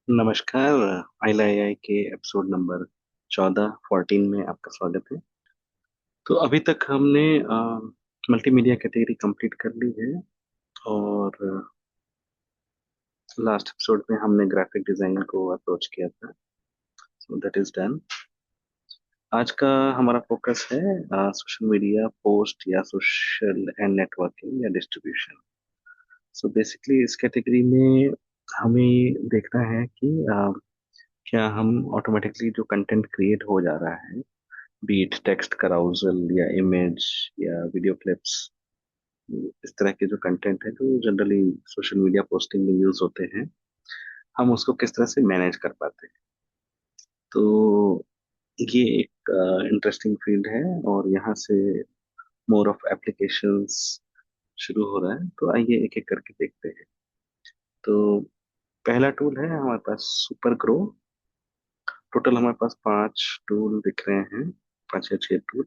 नमस्कार। आई के episode number 14 में आपका स्वागत है। तो अभी तक हमने मल्टीमीडिया कैटेगरी कंप्लीट कर ली है और लास्ट एपिसोड में हमने ग्राफिक डिजाइनिंग को अप्रोच किया था। So that is done. आज का हमारा फोकस है सोशल मीडिया पोस्ट या सोशल एंड नेटवर्किंग या डिस्ट्रीब्यूशन। सो बेसिकली इस कैटेगरी में हमें देखना है कि क्या हम ऑटोमेटिकली जो कंटेंट क्रिएट हो जा रहा है, बीट टेक्स्ट कराउजल या इमेज या वीडियो क्लिप्स, इस तरह के जो कंटेंट है जो जनरली सोशल मीडिया पोस्टिंग में यूज होते हैं, हम उसको किस तरह से मैनेज कर पाते हैं। तो ये एक इंटरेस्टिंग फील्ड है और यहाँ से मोर ऑफ एप्लीकेशंस शुरू हो रहा है। तो आइए एक एक करके देखते हैं। तो पहला टूल है हमारे पास सुपर ग्रो। टोटल हमारे पास 5 टूल दिख रहे हैं, 5 या 6 tool.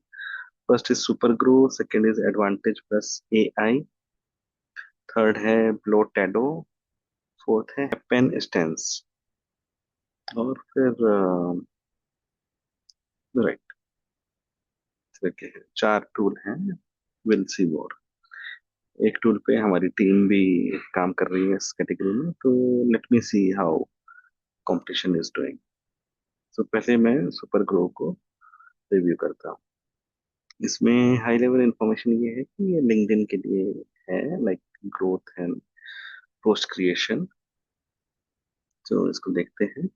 First is super grow, second is advantage plus AI, third है ब्लोटेडो, फोर्थ है पेन स्टेंस और फिर राइट, के 4 टूल हैं। विल सी मोर। एक टूल पे हमारी टीम भी काम कर रही है इस कैटेगरी में, तो late me see how competition is doing. तो पहले मैं सुपर ग्रो को रिव्यू करता हूँ। इसमें हाई लेवल इंफॉर्मेशन ये है कि ये लिंक्डइन के लिए है, like growth and post creation. तो इसको देखते हैं।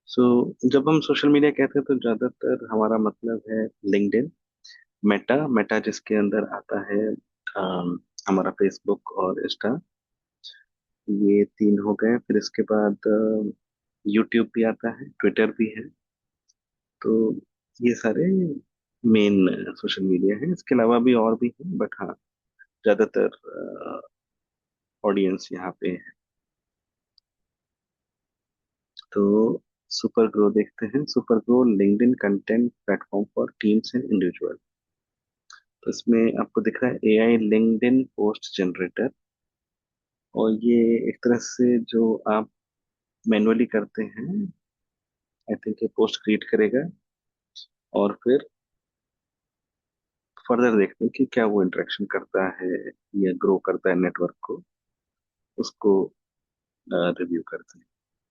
सो जब हम सोशल मीडिया कहते हैं तो ज्यादातर हमारा मतलब है लिंक्डइन, मेटा मेटा जिसके अंदर आता है हमारा फेसबुक और इंस्टा। ये 3 हो गए। फिर इसके बाद यूट्यूब भी आता है, ट्विटर भी है। तो ये सारे मेन सोशल मीडिया हैं। इसके अलावा भी और भी हैं, बट हाँ, ज्यादातर ऑडियंस यहाँ पे है। तो सुपर ग्रो देखते हैं। Super grow LinkedIn content platform for teams and individual. तो इसमें आपको दिख रहा है AI लिंक्डइन पोस्ट जनरेटर। और ये एक तरह से जो आप मैनुअली करते हैं, आई थिंक ये पोस्ट क्रिएट करेगा और फिर फर्दर देखते हैं कि क्या वो इंटरेक्शन करता है या ग्रो करता है नेटवर्क को, उसको रिव्यू करते हैं।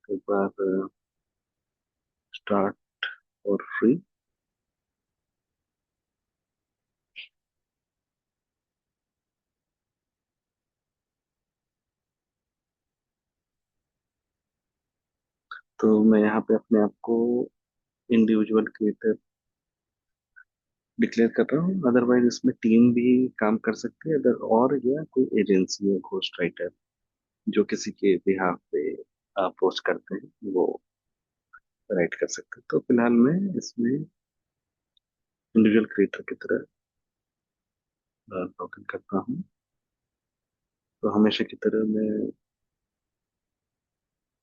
तो एक बार स्टार्ट और फ्री। तो मैं यहाँ पे अपने आप को इंडिविजुअल क्रिएटर डिक्लेयर कर रहा हूँ। अदरवाइज इसमें टीम भी काम कर सकती है, अदर और या कोई एजेंसी या घोस्ट राइटर जो किसी के बिहाफ पे पोस्ट करते हैं, वो राइट कर सकते हैं। तो फिलहाल मैं इसमें इंडिविजुअल क्रिएटर की तरह लॉग इन करता हूँ। तो हमेशा की तरह मैं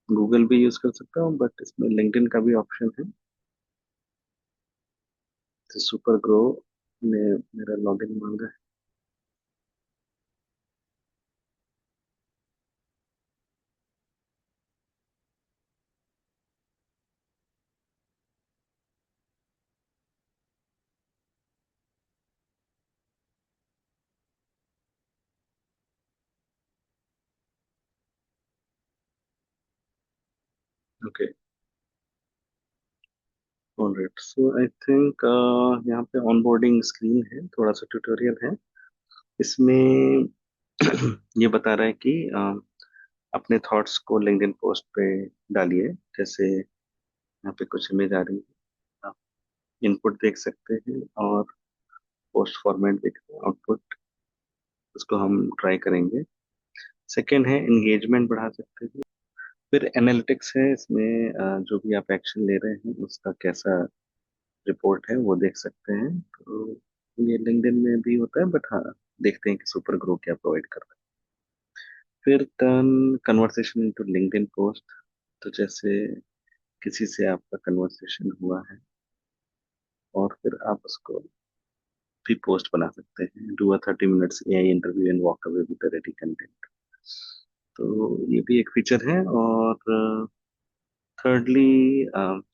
गूगल भी यूज कर सकता हूँ, बट इसमें लिंक्डइन का भी ऑप्शन है। तो सुपर ग्रो ने मेरा लॉगिन मांगा है। Okay, alright. So I think यहाँ पे ऑनबोर्डिंग स्क्रीन है, थोड़ा सा ट्यूटोरियल है इसमें। ये बता रहा है कि अपने थॉट्स को लिंक्डइन पोस्ट पे डालिए। जैसे यहाँ पे कुछ इमेज आ रही है, आप इनपुट देख सकते हैं और पोस्ट फॉर्मेट देख रहे हैं, आउटपुट। उसको हम ट्राई करेंगे। सेकंड है एंगेजमेंट बढ़ा सकते हैं। फिर एनालिटिक्स है, इसमें जो भी आप एक्शन ले रहे हैं उसका कैसा रिपोर्ट है वो देख सकते हैं। तो ये लिंक्डइन में भी होता है, बट हाँ, देखते हैं कि सुपर ग्रो क्या प्रोवाइड कर रहा है। फिर turn conversation into LinkedIn post. तो जैसे किसी से आपका कन्वर्सेशन हुआ है और फिर आप उसको भी पोस्ट बना सकते हैं, do a 30 minutes AI interview and walk away with ready content. तो ये भी एक फीचर है। और थर्डली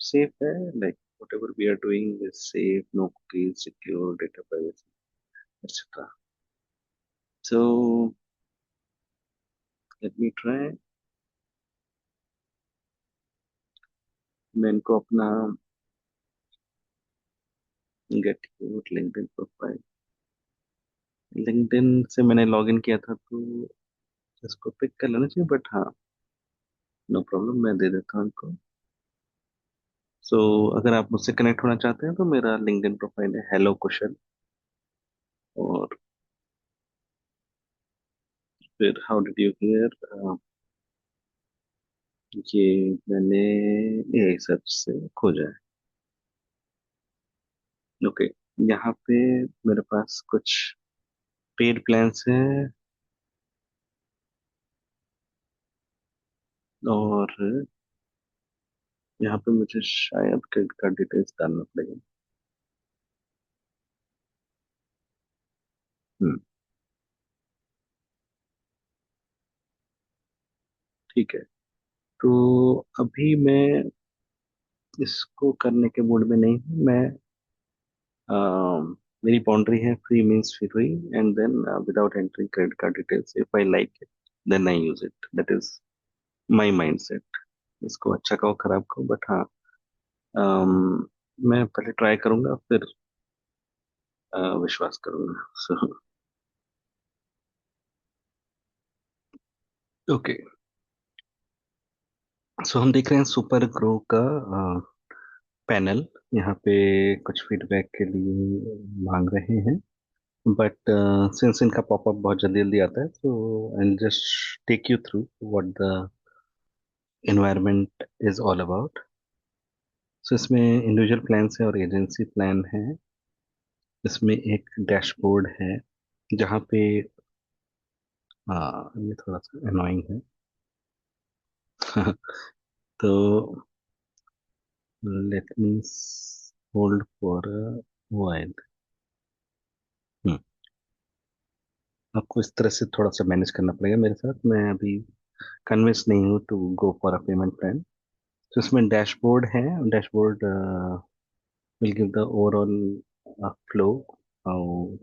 सेफ है, like whatever we are doing is safe, no cookies, secure, data privacy, etc. So let me try। मैं इनको अपना get your LinkedIn profile, LinkedIn से मैंने लॉगिन किया था तो इसको पिक कर लेना चाहिए, बट हाँ, नो प्रॉब्लम, मैं दे देता हूँ इनको। सो अगर आप मुझसे कनेक्ट होना चाहते हैं तो मेरा लिंक्डइन प्रोफाइल है हेलो कुशल। और फिर हाउ डिड यू हियर, ये मैंने एआई सर्च से खोजा है। ओके, यहाँ पे मेरे पास कुछ पेड प्लान्स हैं, और यहाँ पे मुझे शायद क्रेडिट कार्ड डिटेल्स डालना पड़ेगा। हम्म, ठीक है। तो अभी मैं इसको करने के मूड में नहीं हूँ मैं। मेरी बाउंड्री है free means free, and then without entering credit card details, if I like it then I use it, that is my mindset. इसको अच्छा कहो खराब कहो, बट हाँ, मैं पहले ट्राई करूंगा, फिर विश्वास करूंगा। सो ओके, सो हम देख रहे हैं सुपर ग्रो का पैनल। यहाँ पे कुछ फीडबैक के लिए मांग रहे हैं, बट सिंस इनका पॉपअप बहुत जल्दी जल्दी आता है, तो I just take you through what the environment is all about. So इसमें इंडिविजुअल प्लान है और एजेंसी प्लान है। इसमें एक डैशबोर्ड है जहाँ पे, हाँ ये थोड़ा सा अनोइंग है। तो let me hold for while. आपको इस तरह से थोड़ा सा मैनेज करना पड़ेगा मेरे साथ, मैं अभी कन्विंस नहीं हूँ to go for a payment plan. तो इसमें डैशबोर्ड है, dashboard will give the overall flow, how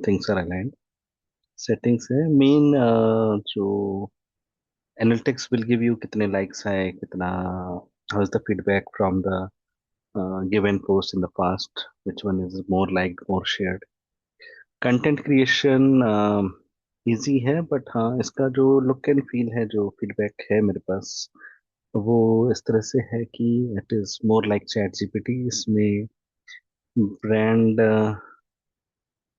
things are aligned। Settings है मेन, जो एनालिटिक्स will give you कितने लाइक्स है, कितना, how is the feedback from the given post in the past, which one is more liked, more shared। Content creation easy है, but हाँ इसका जो look and feel है, जो फीडबैक है मेरे पास, वो इस तरह से है कि it is more like chat GPT. इसमें ब्रांड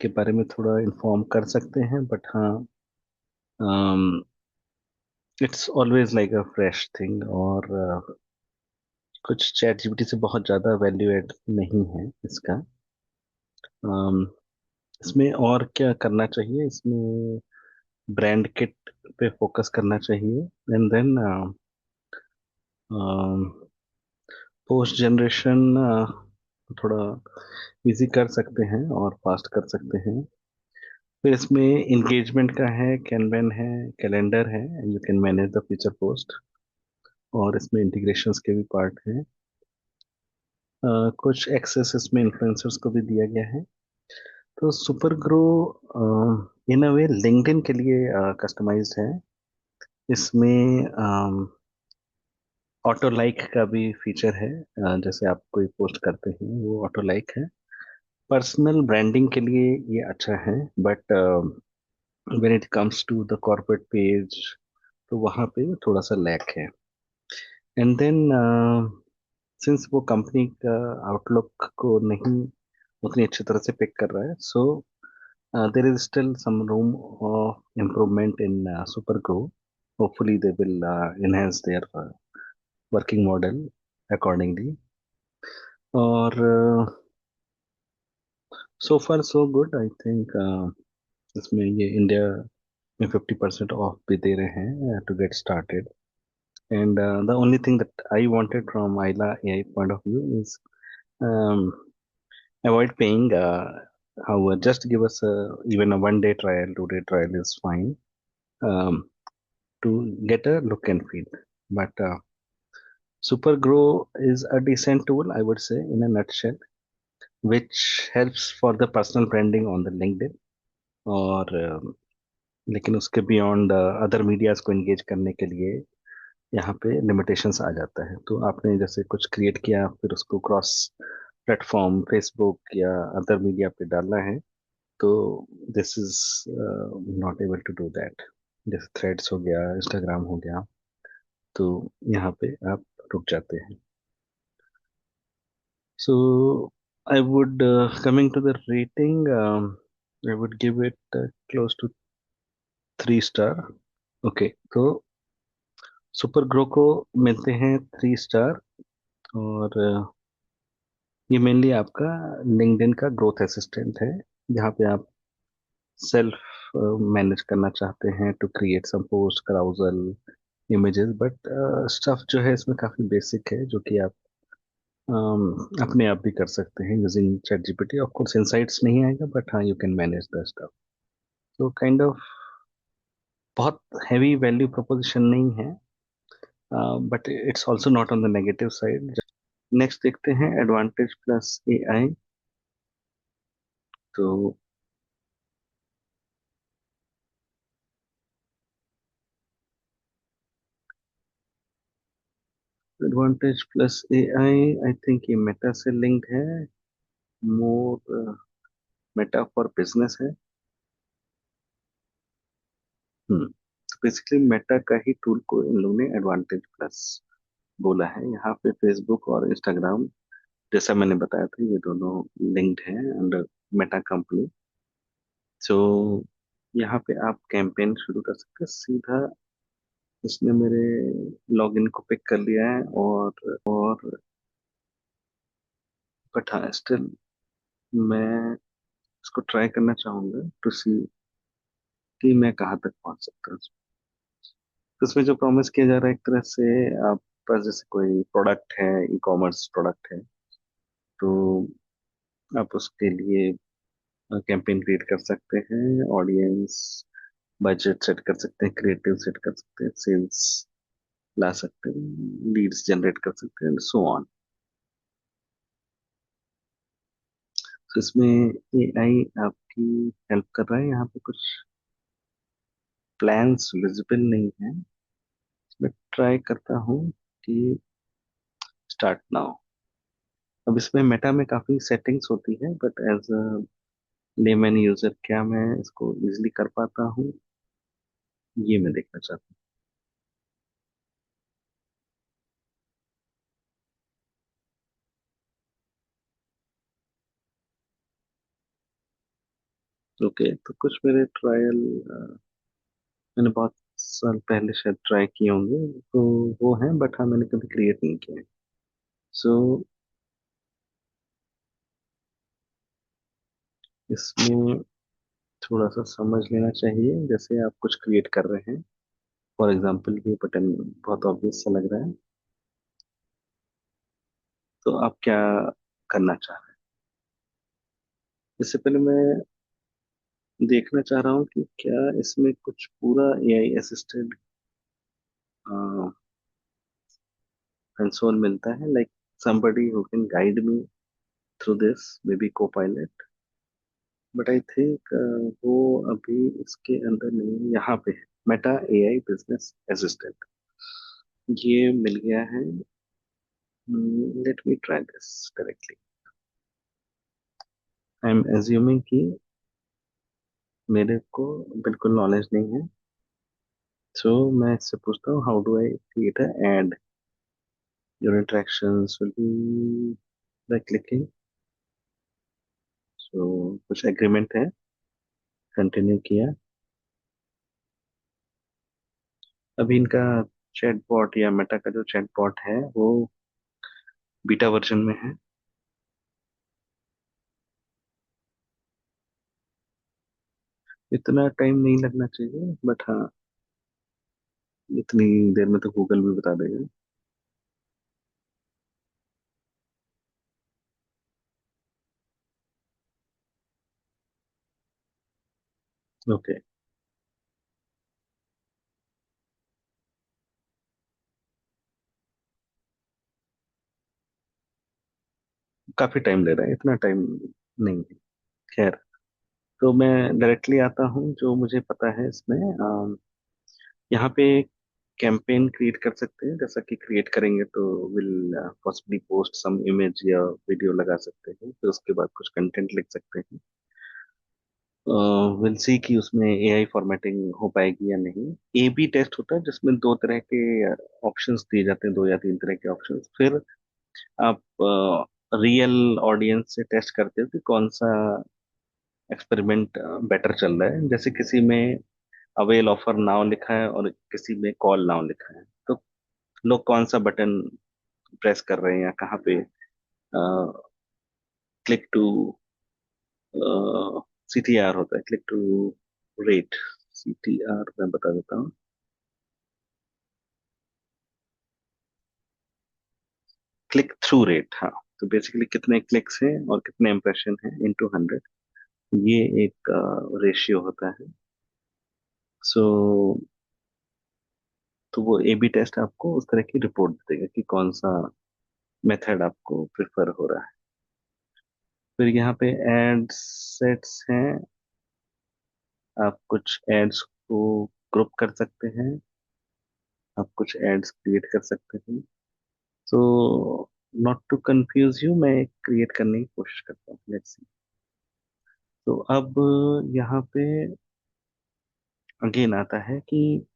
के बारे में थोड़ा इन्फॉर्म कर सकते हैं, बट हाँ it's always like a fresh thing. और कुछ चैट जीपीटी से बहुत ज़्यादा वैल्यू एड नहीं है इसका। um, इसमें और क्या करना चाहिए, इसमें ब्रांड किट पे फोकस करना चाहिए, एंड देन पोस्ट जनरेशन थोड़ा इजी कर सकते हैं और फास्ट कर सकते हैं। फिर इसमें इंगेजमेंट का है, कैनवन है, कैलेंडर है, you can manage the feature post. और इसमें इंटीग्रेशंस के भी पार्ट हैं। कुछ एक्सेस इसमें इन्फ्लुएंसर्स को भी दिया गया है। तो super grow in a way LinkedIn के लिए कस्टमाइज्ड है। इसमें ऑटो लाइक का भी फीचर है, जैसे आप कोई पोस्ट करते हैं वो ऑटो लाइक है। पर्सनल ब्रांडिंग के लिए ये अच्छा है, but when it comes to the corporate page तो वहाँ पे थोड़ा सा लैक है। एंड देन सिंस वो कंपनी का आउटलुक को नहीं उतनी अच्छी तरह से पिक कर रहा है, so there is still some room of improvement in super grow. Hopefully they will enhance their working model accordingly। और सो फार सो गुड आई थिंक। इसमें ये इंडिया में 50% ऑफ भी दे रहे हैं to get started. And the only thing that I wanted from आइला AI point of view is avoid paying However, just give us even a 1 day trial, 2 day trial is fine, um, to get a look and feel. But Supergrow is a decent tool, I would say, in a nutshell, which helps for the personal branding on the LinkedIn, और लेकिन उसके beyond other medias को engage करने के लिए यहाँ पे limitations आ जाता है। तो आपने जैसे कुछ क्रिएट किया, फिर उसको क्रॉस प्लेटफॉर्म फेसबुक या अदर मीडिया पे डालना है, तो this is not able to do that. जैसे थ्रेड्स हो गया, इंस्टाग्राम हो गया, तो यहाँ पे आप रुक जाते हैं। So I would, coming to the rating, I would give it close to 3 star. Okay, तो सुपर ग्रो को मिलते हैं 3 स्टार। और ये मेनली आपका लिंक्डइन का ग्रोथ असिस्टेंट है, जहाँ पे आप सेल्फ मैनेज करना चाहते हैं to create some post, carousel, images, but stuff जो है इसमें काफी बेसिक है, जो कि आप अपने आप भी कर सकते हैं using chat GPT. Of course insights नहीं आएगा, बट हाँ, you can manage the stuff. तो काइंड ऑफ बहुत हैवी वैल्यू प्रोपोजिशन नहीं है, but it's also not on the negative side. Next देखते हैं एडवांटेज प्लस एआई। तो advantage plus AI, I think ये मेटा से लिंक्ड है, मोर मेटा फॉर बिजनेस है। तो बेसिकली मेटा का ही टूल को इन लोगों ने एडवांटेज प्लस बोला है। यहाँ पे फेसबुक और इंस्टाग्राम, जैसा मैंने बताया था, ये दोनों लिंक्ड हैं अंडर मेटा कंपनी। सो यहाँ पे आप कैंपेन शुरू कर सकते हैं सीधा। इसने मेरे लॉगिन को पिक कर लिया है, और बट हाँ, स्टिल मैं इसको ट्राई करना चाहूंगा टू सी कि मैं कहाँ तक पहुंच सकता हूँ। तो इसमें जो प्रॉमिस किया जा रहा है, एक तरह से आप पास जैसे कोई प्रोडक्ट है, ई कॉमर्स प्रोडक्ट है, तो आप उसके लिए कैंपेन क्रिएट कर सकते हैं, ऑडियंस बजट सेट कर सकते हैं, क्रिएटिव सेट कर सकते हैं, सेल्स ला सकते हैं, लीड्स जनरेट कर सकते हैं, सो ऑन। तो इसमें एआई आपकी हेल्प कर रहा है। यहाँ पे कुछ प्लान्स विजिबल नहीं है। मैं ट्राई करता हूँ कि स्टार्ट नाउ। अब इसमें मेटा में काफी सेटिंग्स होती है, but as a layman user क्या मैं इसको इजिली कर पाता हूँ, ये मैं देखना चाहता हूँ। ओके, तो कुछ मेरे ट्रायल मैंने बहुत साल पहले शायद ट्राई किए होंगे, तो वो है, बट हाँ, मैंने कभी क्रिएट नहीं किया। सो इसमें थोड़ा सा समझ लेना चाहिए। जैसे आप कुछ क्रिएट कर रहे हैं, फॉर एग्जाम्पल ये बटन बहुत ऑब्वियस सा लग रहा है, तो आप क्या करना चाह रहे हैं? इससे पहले मैं देखना चाह रहा हूँ कि क्या इसमें कुछ पूरा एआई असिस्टेड कंसोल मिलता है, like somebody who can guide me through this, maybe co-pilot, but I think वो अभी इसके अंदर नहीं है। यहाँ पे है मेटा एआई बिजनेस असिस्टेंट, ये मिल गया है। Let me try this correctly. I am assuming कि मेरे को बिल्कुल नॉलेज नहीं है, सो मैं इससे पूछता हूँ, how do I create a ad, your interactions will be by clicking. So कुछ एग्रीमेंट है, कंटिन्यू किया। अभी इनका चैटबॉट या मेटा का जो चैटबॉट है वो बीटा वर्जन में है। इतना टाइम नहीं लगना चाहिए, बट हाँ, इतनी देर में तो गूगल भी बता देगा। ओके। काफी टाइम ले रहा है, इतना टाइम नहीं है। खैर, तो मैं डायरेक्टली आता हूँ। जो मुझे पता है इसमें यहाँ पे कैंपेन क्रिएट कर सकते हैं। जैसा कि क्रिएट करेंगे तो will possibly post some image या वीडियो लगा सकते हैं, फिर उसके बाद कुछ कंटेंट लिख सकते हैं। विल सी कि उसमें एआई फॉर्मेटिंग हो पाएगी या नहीं। ए बी टेस्ट होता है जिसमें दो तरह के ऑप्शंस दिए जाते हैं, दो या तीन तरह के ऑप्शंस। फिर आप रियल ऑडियंस से टेस्ट करते हो कि कौन सा एक्सपेरिमेंट बेटर चल रहा है। जैसे किसी में अवेल ऑफर नाउ लिखा है और किसी में कॉल नाउ लिखा है, तो लोग कौन सा बटन प्रेस कर रहे हैं या कहाँ पे क्लिक टू सीटीआर होता है, क्लिक टू रेट। सीटीआर मैं बता देता हूँ। क्लिक थ्रू रेट, हाँ। तो बेसिकली कितने क्लिक्स हैं और कितने इंप्रेशन हैं इनटू 100, ये एक रेशियो होता है। सो तो वो ए बी टेस्ट आपको उस तरह की रिपोर्ट देगा कि कौन सा मेथड आपको प्रिफर हो रहा है। फिर यहाँ पे एड सेट्स हैं। आप कुछ एड्स को ग्रुप कर सकते हैं, आप कुछ एड्स क्रिएट कर सकते हैं। तो नॉट टू कंफ्यूज यू, मैं क्रिएट करने की कोशिश करता हूँ। Let's see. तो अब यहाँ पे अगेन आता है कि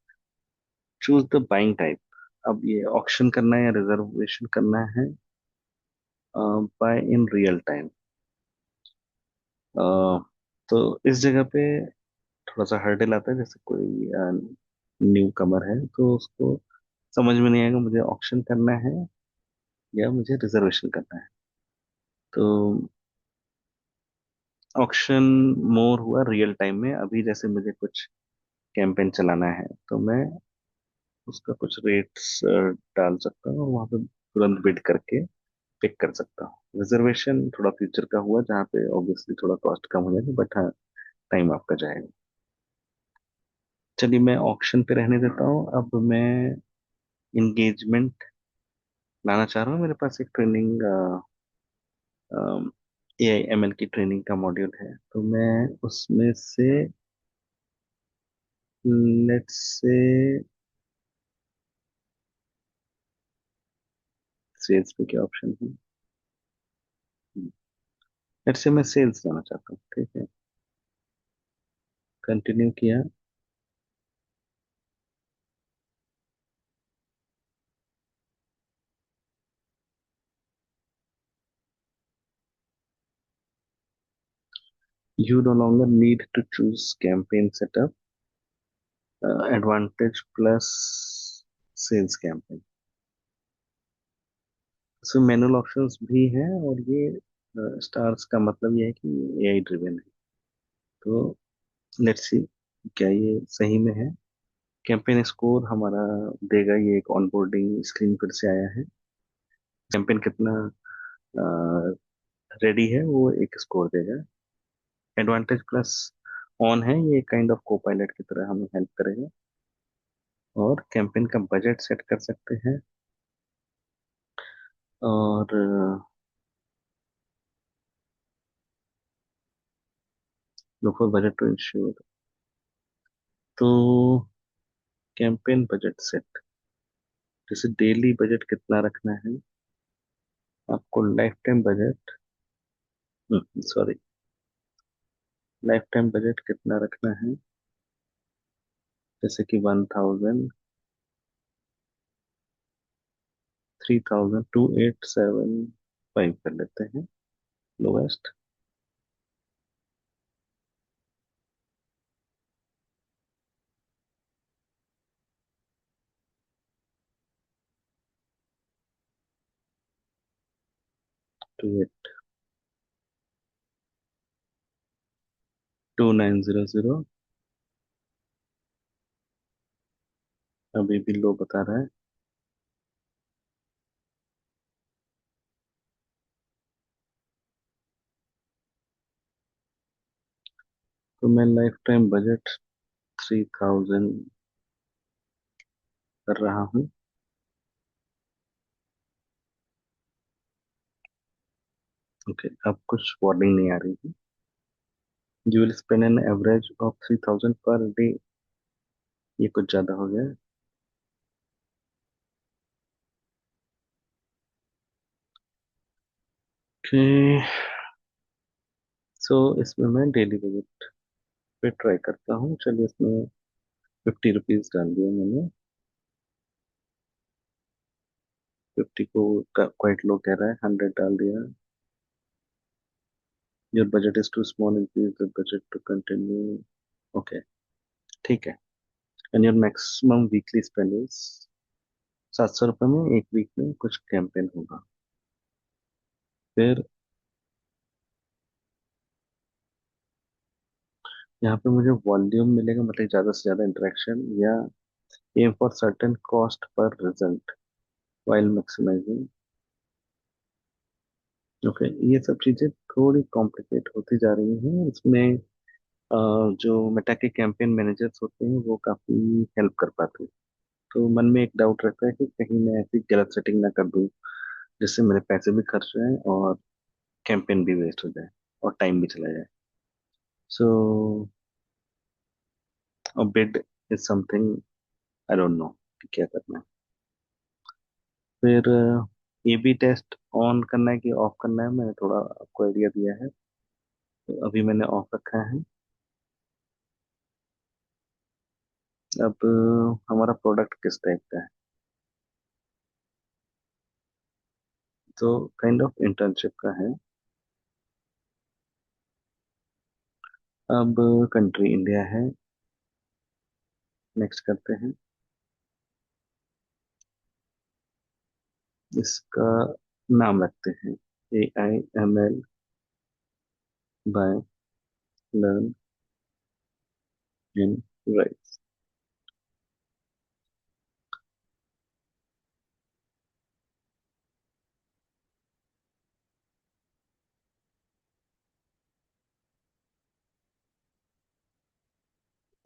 चूज द बाइंग टाइप। अब ये ऑक्शन करना है या रिजर्वेशन करना है बाय इन रियल टाइम। तो इस जगह पे थोड़ा सा हर्डल आता है। जैसे कोई न्यू कमर है तो उसको समझ में नहीं आएगा मुझे ऑक्शन करना है या मुझे रिजर्वेशन करना है। तो ऑक्शन मोर हुआ रियल टाइम में। अभी जैसे मुझे कुछ कैंपेन चलाना है तो मैं उसका कुछ रेट्स डाल सकता हूँ और वहां पे तुरंत बिड करके पिक कर सकता हूँ। रिजर्वेशन थोड़ा फ्यूचर का हुआ जहाँ पे ऑब्वियसली थोड़ा कॉस्ट कम हो जाएगा, बट हाँ, टाइम आपका जाएगा। चलिए, मैं ऑक्शन पे रहने देता हूँ। अब मैं इंगेजमेंट लाना चाह रहा हूँ। मेरे पास एक training A I am L की ट्रेनिंग का मॉड्यूल है, तो मैं उसमें से लेट्स से सेल्स पे क्या ऑप्शन है। लेट्स से मैं सेल्स लाना चाहता हूँ, ठीक है। कंटिन्यू किया। You no longer need to choose campaign setup, advantage plus sales campaign। इसमें मैनुअल ऑप्शंस भी हैं और ये स्टार्स का मतलब ये है कि एआई ड्रिवन है। तो लेट्स सी क्या ये सही में है। कैंपेन स्कोर हमारा देगा, ये एक ऑनबोर्डिंग स्क्रीन फिर से आया है। कैंपेन कितना रेडी है वो एक स्कोर देगा। एडवांटेज प्लस ऑन है, ये काइंड ऑफ को पायलट की तरह हमें हेल्प करेगा। और कैंपेन का बजट सेट कर सकते हैं। और look for budget to ensure. तो कैंपेन बजट सेट, जैसे डेली बजट कितना रखना है आपको। Lifetime budget, sorry, lifetime budget कितना रखना है। जैसे कि 1000, 3000, 2875 कर लेते हैं लोएस्ट। टू 2900 अभी भी लो बता रहा है। तो मैं लाइफ टाइम बजट 3000 कर रहा हूँ। ओके, अब कुछ वार्निंग नहीं आ रही है। You will spend an average of 3000 per day. ये कुछ ज्यादा हो गया। ओके, सो इसमें मैं डेली बजट पे ट्राई करता हूँ। चलिए, इसमें 50 रुपीज डाल दिया मैंने। 50 को क्वाइट लो कह रहा है, 100 डाल दिया। Your budget is too small, increase the budget to continue. Okay, ठीक है। And your maximum weekly spend is 700 रुपये में एक वीक में कुछ कैंपेन होगा। फिर यहाँ पे मुझे वॉल्यूम मिलेगा, मतलब ज्यादा से ज्यादा इंटरेक्शन, या एम फॉर सर्टेन कॉस्ट पर रिजल्ट while मैक्सिमाइजिंग। ओके, ये सब चीजें थोड़ी कॉम्प्लिकेट होती जा रही हैं इसमें। जो मेटा के कैंपेन मैनेजर्स होते हैं वो काफी हेल्प कर पाते हैं। तो मन में एक डाउट रहता है कि कहीं मैं ऐसी गलत सेटिंग ना कर दूं जिससे मेरे पैसे भी खर्च जाएं और कैंपेन भी वेस्ट हो जाए और टाइम भी चला जाए। So bid is something I don't know कि क्या करना है। फिर ए बी टेस्ट ऑन करना है कि ऑफ करना है, मैंने थोड़ा आपको आइडिया दिया है। तो अभी मैंने ऑफ रखा है। अब हमारा प्रोडक्ट किस टाइप का है? तो काइंड ऑफ इंटर्नशिप का है। अब कंट्री इंडिया है। नेक्स्ट करते हैं। इसका नाम रखते हैं AI ML by learn in right.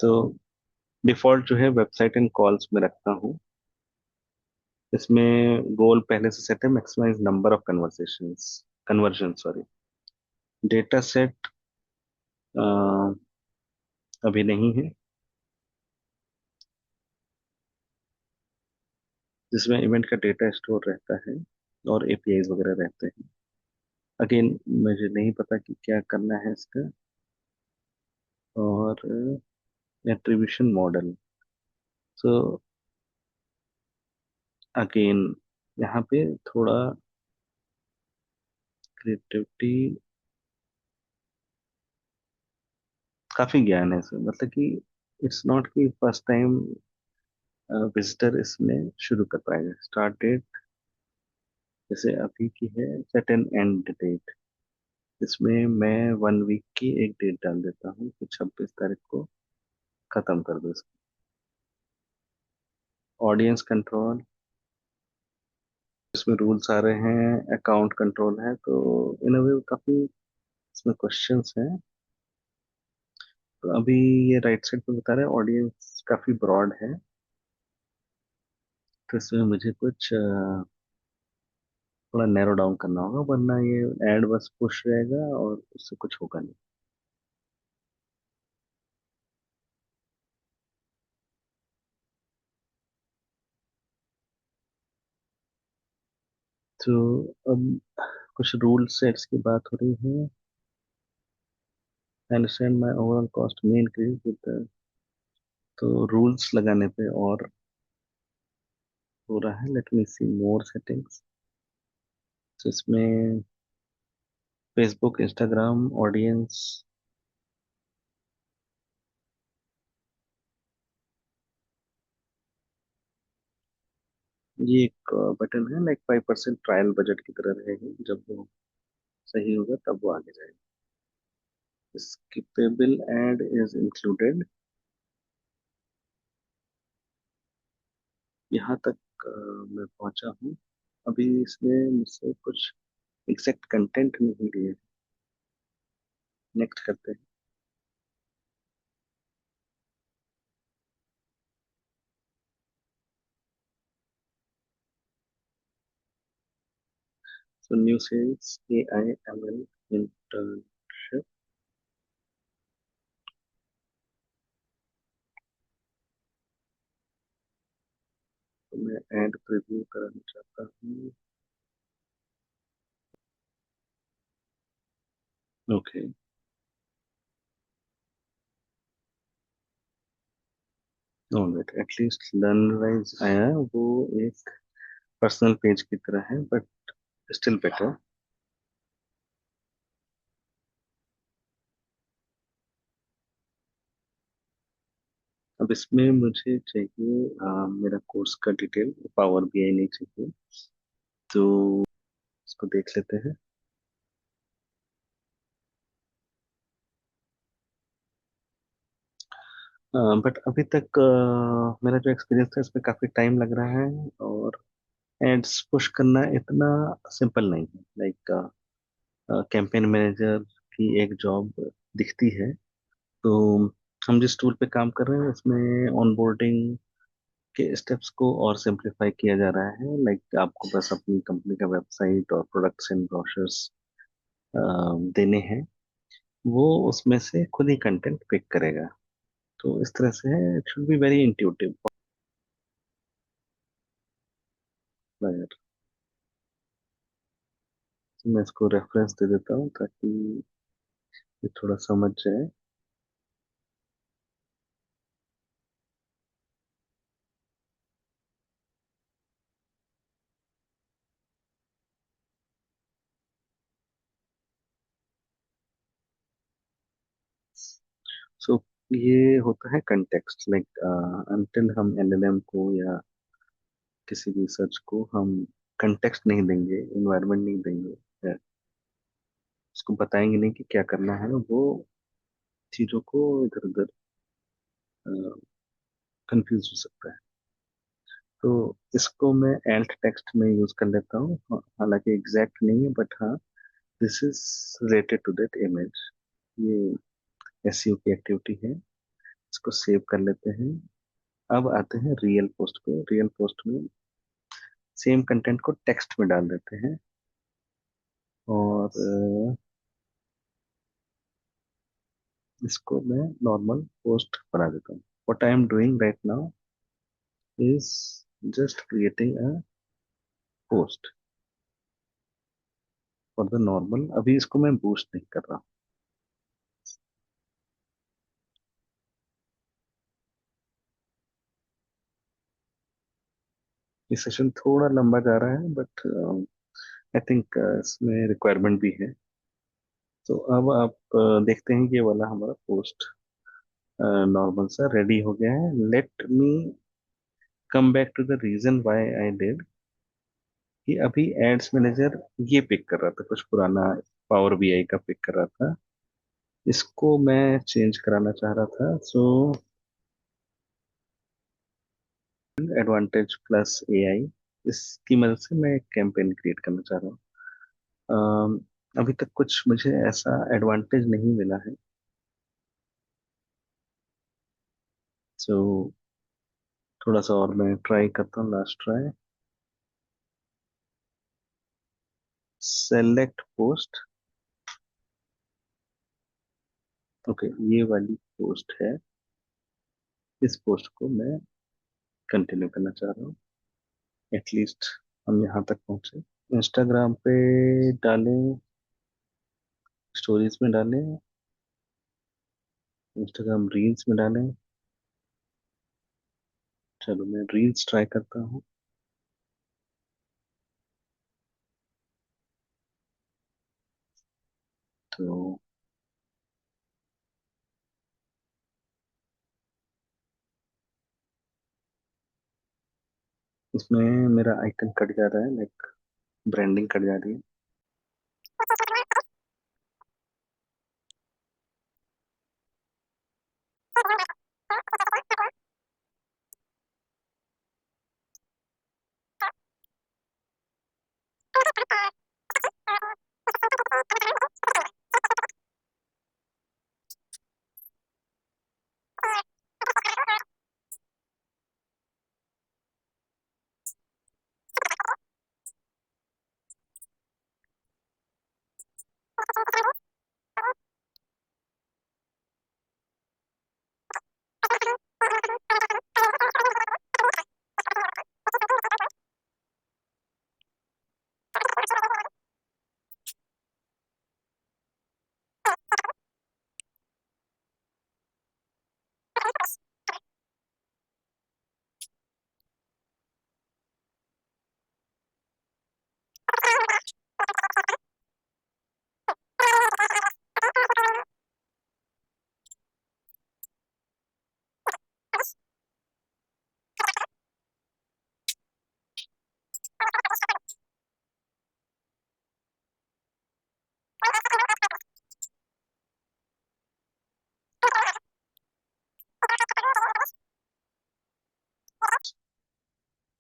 तो डिफॉल्ट जो है वेबसाइट एंड कॉल्स में रखता हूँ। इसमें गोल पहले से सेट है, maximise number of conversations, conversion sorry. Data set अभी नहीं है, जिसमें इवेंट का डेटा स्टोर रहता है और APIs वगैरह रहते हैं। अगेन मुझे नहीं पता कि क्या करना है इसका। और एट्रीब्यूशन मॉडल। सो अगेन यहाँ पे थोड़ा क्रिएटिविटी, काफी ज्ञान है इसमें, मतलब कि इट्स नॉट कि फर्स्ट टाइम विजिटर इसमें शुरू कर पाएगा। स्टार्ट डेट जैसे अभी की है, सेट एंड एंड डेट। इसमें मैं 1 वीक की एक डेट डाल देता हूँ कि 26 तारीख को खत्म कर दो इसको। ऑडियंस कंट्रोल, इसमें रूल्स आ रहे हैं, अकाउंट कंट्रोल है, तो इन अ वे काफी इसमें क्वेश्चंस हैं। तो अभी ये राइट साइड पे बता रहे हैं ऑडियंस काफी ब्रॉड है। तो इसमें मुझे कुछ थोड़ा नैरो डाउन करना होगा, वरना ये एड बस पुश रहेगा और उससे कुछ होगा नहीं। तो अब कुछ रूल सेट्स की बात हो रही है। अंडरस्टैंड माई ओवरऑल कॉस्ट में इंक्रीज विद। तो रूल्स लगाने पे और हो रहा है। लेट मी सी मोर सेटिंग्स। तो इसमें फेसबुक, इंस्टाग्राम ऑडियंस, ये एक बटन है, लाइक 5% ट्रायल बजट की तरह रहेगा। जब वो सही होगा तब वो आगे जाएगा। Skippable ad is included. यहाँ तक मैं पहुंचा हूँ। अभी इसने मुझसे कुछ एग्जैक्ट कंटेंट नहीं लिए। नेक्स्ट करते हैं। So new sales AI/ML internship. तो मैं ऐड प्रीव्यू कराना चाहता हूँ। ओके। ऑलराइट, एटलीस्ट लर्नराइज आया है, वो एक पर्सनल पेज की तरह है, बट स्टिल बेटर। अब इसमें मुझे चाहिए मेरा कोर्स का डिटेल, पावर BI नहीं चाहिए। तो इसको देख लेते हैं। बट अभी तक मेरा जो एक्सपीरियंस था इसमें काफी टाइम लग रहा है, और एड्स पुश करना इतना सिंपल नहीं है। लाइक कैंपेन मैनेजर की एक जॉब दिखती है। तो हम जिस टूल पे काम कर रहे हैं उसमें ऑनबोर्डिंग के स्टेप्स को और सिंप्लीफाई किया जा रहा है। लाइक आपको बस अपनी कंपनी का वेबसाइट और प्रोडक्ट्स एंड ब्रोशर्स देने हैं, वो उसमें से खुद ही कंटेंट पिक करेगा। तो इस तरह से है, it should be very intuitive. मैं इसको रेफरेंस दे देता हूँ ताकि ये थोड़ा समझ जाए। सो ये होता है कंटेक्स्ट। लाइक अनटिल हम LLM को या किसी भी सर्च को हम कंटेक्स्ट नहीं देंगे, इन्वायरमेंट नहीं देंगे, या उसको बताएंगे नहीं कि क्या करना है, वो चीजों को इधर उधर कंफ्यूज हो सकता है। तो इसको मैं एल्ट टेक्स्ट में यूज कर लेता हूँ। हालांकि एग्जैक्ट नहीं है, बट हाँ, this is related to that image. ये SEO की एक्टिविटी है। इसको सेव कर लेते हैं। अब आते हैं रियल पोस्ट पे। रियल पोस्ट में सेम कंटेंट को टेक्स्ट में डाल देते हैं, और इसको मैं नॉर्मल पोस्ट बना देता हूँ। What I am doing right now is just creating a post for the normal. अभी इसको मैं बूस्ट नहीं कर रहा। ये सेशन थोड़ा लंबा जा रहा है, बट आई थिंक इसमें रिक्वायरमेंट भी है। तो अब आप देखते हैं कि ये वाला हमारा पोस्ट नॉर्मल सा रेडी हो गया है। Let me come back to the reason why I did, कि अभी एड्स मैनेजर ये पिक कर रहा था, कुछ पुराना पावर BI का पिक कर रहा था। इसको मैं चेंज कराना चाह रहा था। सो एडवांटेज प्लस AI, इसकी मदद से मैं एक कैंपेन क्रिएट करना चाह रहा हूँ। अभी तक कुछ मुझे ऐसा एडवांटेज नहीं मिला है। सो थोड़ा सा और मैं ट्राई करता हूँ, last try. Select post. Okay, ये वाली पोस्ट है। इस पोस्ट को मैं कंटिन्यू करना चाह रहा हूँ। एटलीस्ट हम यहाँ तक पहुंचे। इंस्टाग्राम पे डालें, स्टोरीज में डालें, इंस्टाग्राम रील्स में डालें। चलो मैं रील्स ट्राई करता हूँ। तो इसमें मेरा आइकन कट जा रहा है, लाइक ब्रांडिंग कट जा रही है।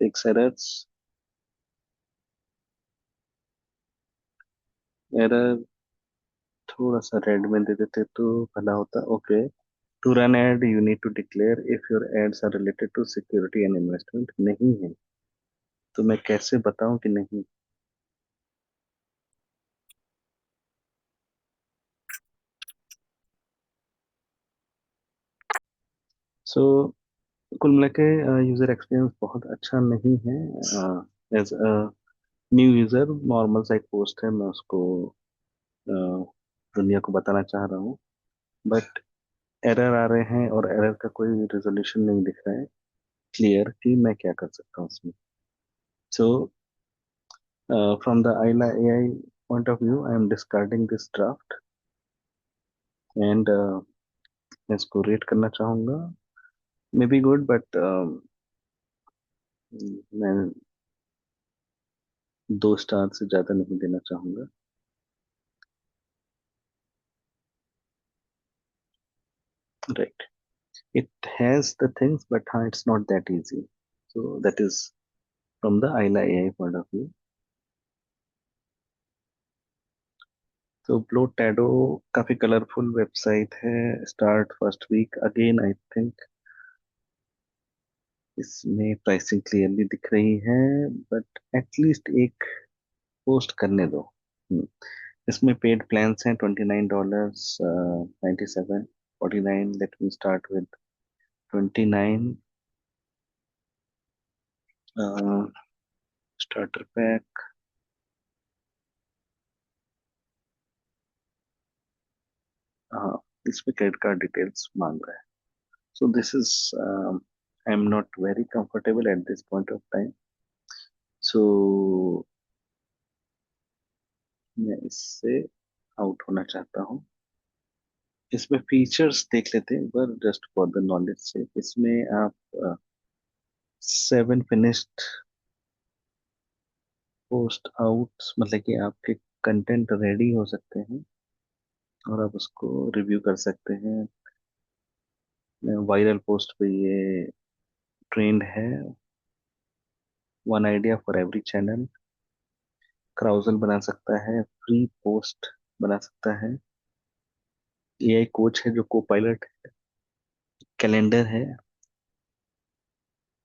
6 errors. एरर थोड़ा सा रेड में दे देते तो भला होता. Okay. To run ad you need to declare if your ads are related to security and investment. नहीं है तो मैं कैसे बताऊं कि नहीं. सो कुल मिला के यूजर एक्सपीरियंस बहुत अच्छा नहीं है. As a new user normal सा एक पोस्ट है, मैं उसको अ, दुनिया को बताना चाह रहा हूँ. बट एरर आ रहे हैं और एरर का कोई रेजोल्यूशन नहीं दिख रहा है क्लियर कि मैं क्या कर सकता हूँ उसमें. So from the Aila AI point of view I am discarding this draft and मैं इसको रेट करना चाहूंगा. मे बी गुड बट मैं 2 स्टार से ज्यादा नहीं देना चाहूंगा. Right. It has the things, but it's not that easy. So that is from the Ayla AI point of view. तो Blotado काफी कलरफुल वेबसाइट है. Start first week again I think. इसमें प्राइसिंग क्लियरली दिख रही है but at least एक post करने दो. हम्म, इसमें पेड प्लान्स हैं $29, 97, 49. Let me start with 29. Starter pack. हाँ, इसमें क्रेडिट कार्ड डिटेल्स मांग रहा है. So this is I'm not very comfortable at this point of time. So मैं इससे आउट होना चाहता हूँ. इसमें फीचर्स देख लेते हैं एक बार जस्ट फॉर द नॉलेज से. इसमें आप 7 फिनिश्ड पोस्ट आउट मतलब कि आपके कंटेंट रेडी हो सकते हैं और आप उसको रिव्यू कर सकते हैं. वायरल पोस्ट पे ये ट्रेंड है. 1 idea for every channel. Carousel बना सकता है. फ्री पोस्ट बना सकता है. एआई कोच है जो को पायलट. कैलेंडर है.